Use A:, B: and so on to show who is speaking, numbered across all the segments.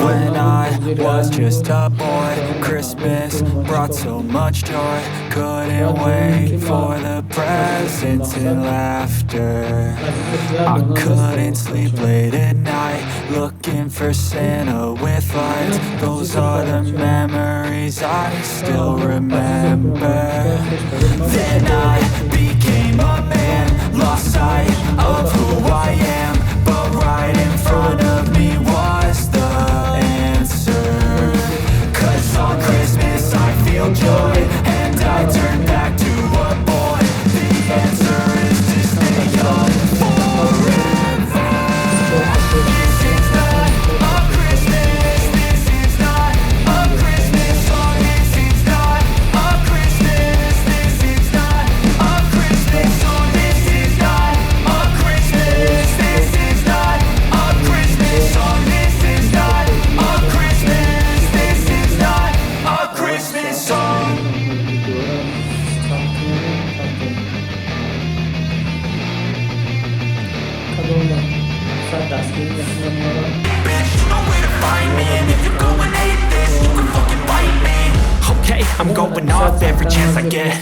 A: When I was just a boy, Christmas brought so much joy. Couldn't wait for the presents and laughter. I couldn't sleep late at night, looking for Santa with lights. Those are the memories I still remember. Then I became a man, lost sight of who I am, but right in front of me was the answer. 'Cause on Christmas I feel joy, and I turn back to a boy. The answer is to stay young forever. This is not a Christmas, this is not a Christmas song. This is not a Christmas, this is not a Christmas song. This is not a Christmas, this is not a Christmas song. This is not a Christmas, this is not a Christmas song.
B: Кадоме дастгири мехмонҳоро
A: Bitch, you know where to find me, and if you go and hate this, you can fucking bite me. Okay, I'm going off every chance I get.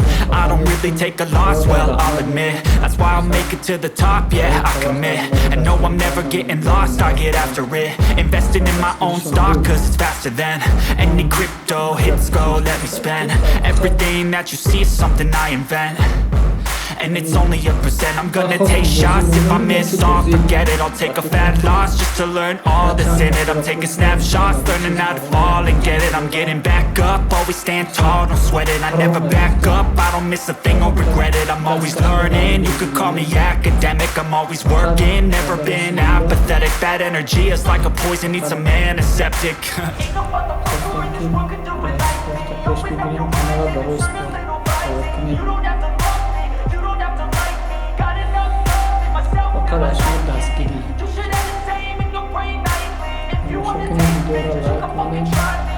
A: I don't really take a loss, well, I'll admit. That's why I'll make it to the top, yeah, I commit. And no, I'm never getting lost, I get after it. Investing in my own stock, cause it's faster than any crypto hits go, let me spend. Everything that you see is something I invent, and it's only a percent. I'm gonna take shots, if I miss off, forget it. I'll take a fat loss just to learn all that's in it. I'm taking snapshots, learning how to fall and get it. I'm getting back up, always stand tall, don't sweat it. I never back up, I don't miss a thing or regret it. I'm always learning, you could call me academic. I'm always working, never been apathetic. Bad energy is like a poison, needs a man, a septic.
B: Arkadaşlar dastgiri Şakinin dora lakmanın Пописать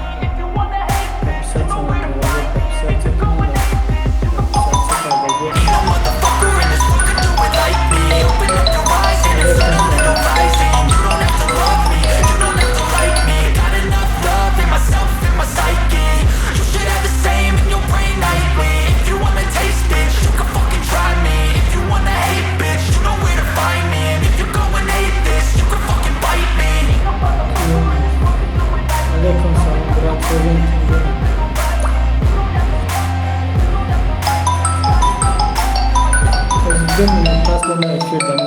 A: Motherfucker in this world can do it like me. Open up your eyes and it's a little rising. You don't have to love me, you don't have to like me. Got enough love in myself, in my psyche. You should have the same in your brain nightly. If you wanna taste, bitch, you can fucking try me. If you wanna hate, bitch, you know where to find me. And if you go and hate this, you can fucking bite me.
B: Aleyküm selam Burak Bölüm Özgün mü? Aslında efirden